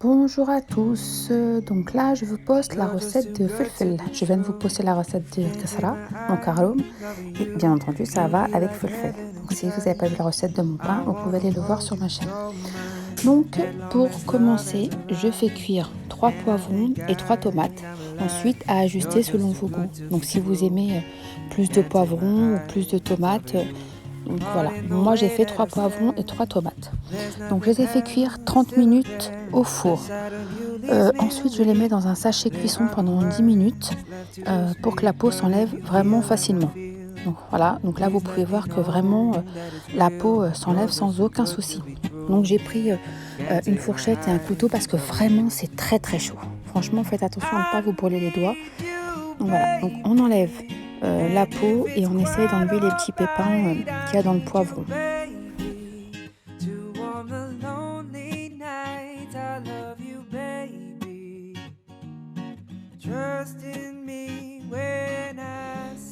Bonjour à tous, donc là je vous poste la recette de fulful. Je viens de vous poster la recette de kasra, mon karoum, et bien entendu ça va avec fulful. Donc si vous n'avez pas vu la recette de mon pain, vous pouvez aller le voir sur ma chaîne. Donc pour commencer, je fais cuire 3 poivrons et 3 tomates, ensuite à ajuster selon vos goûts. Donc si vous aimez plus de poivrons ou plus de tomates, donc voilà, moi j'ai fait 3 poivrons et 3 tomates. Donc je les ai fait cuire 30 minutes au four. Ensuite je les mets dans un sachet cuisson pendant 10 minutes pour que la peau s'enlève vraiment facilement. Donc voilà, donc là vous pouvez voir que vraiment la peau s'enlève sans aucun souci. Donc j'ai pris une fourchette et un couteau parce que vraiment c'est très très chaud. Franchement faites attention à ne pas vous brûler les doigts. Donc voilà, donc on enlève la peau et on essaye d'enlever les petits pépins qu'il y a dans le poivron.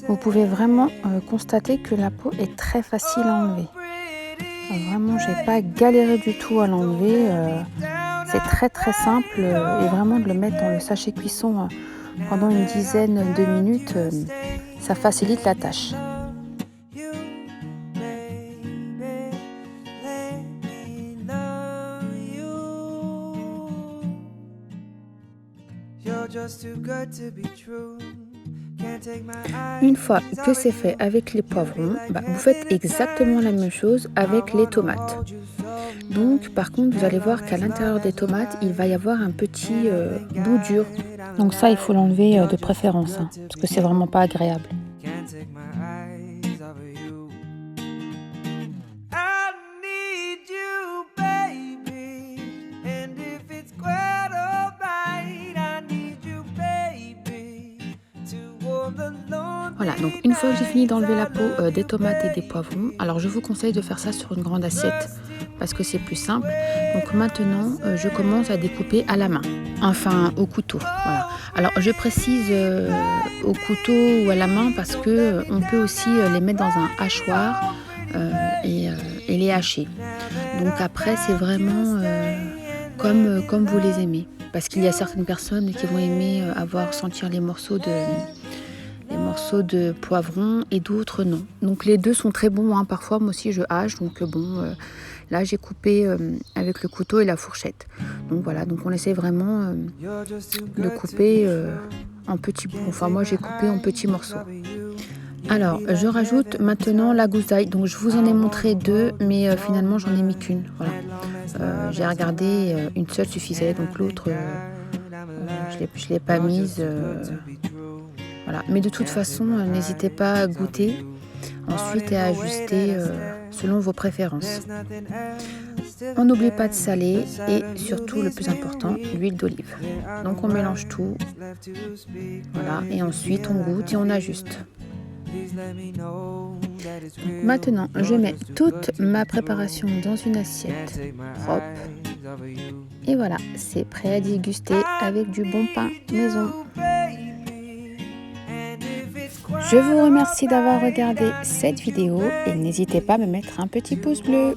Vous pouvez vraiment constater que la peau est très facile à enlever. Vraiment, j'ai pas galéré du tout à l'enlever. C'est très très simple et vraiment de le mettre dans le sachet cuisson pendant une dizaine de minutes, ça facilite la tâche. Une fois que c'est fait avec les poivrons, vous faites exactement la même chose avec les tomates. Donc par contre vous allez voir qu'à l'intérieur des tomates il va y avoir un petit bout dur. Donc ça il faut l'enlever de préférence parce que c'est vraiment pas agréable. Voilà, donc une fois que j'ai fini d'enlever la peau des tomates et des poivrons, alors je vous conseille de faire ça sur une grande assiette parce que c'est plus simple. Donc maintenant, je commence à découper à la main, enfin au couteau. Voilà. Alors je précise au couteau ou à la main parce que on peut aussi les mettre dans un hachoir et les hacher. Donc après, c'est vraiment comme vous les aimez. Parce qu'il y a certaines personnes qui vont aimer sentir les morceaux de poivron et d'autres non. Donc les deux sont très bons, parfois moi aussi je hache, donc là j'ai coupé avec le couteau et la fourchette. Donc voilà, donc on essaie vraiment de couper en petits bouts. Enfin moi j'ai coupé en petits morceaux. Alors je rajoute maintenant la gousse d'ail. Donc je vous en ai montré deux, mais finalement j'en ai mis qu'une. Voilà. J'ai regardé, une seule suffisait, donc l'autre je l'ai pas mise. Voilà. Mais de toute façon, n'hésitez pas à goûter ensuite et à ajuster selon vos préférences. On n'oublie pas de saler et surtout le plus important, l'huile d'olive. Donc on mélange tout. Voilà. Et ensuite on goûte et on ajuste. Donc maintenant, je mets toute ma préparation dans une assiette propre. Et voilà, c'est prêt à déguster avec du bon pain maison. Je vous remercie d'avoir regardé cette vidéo et n'hésitez pas à me mettre un petit pouce bleu.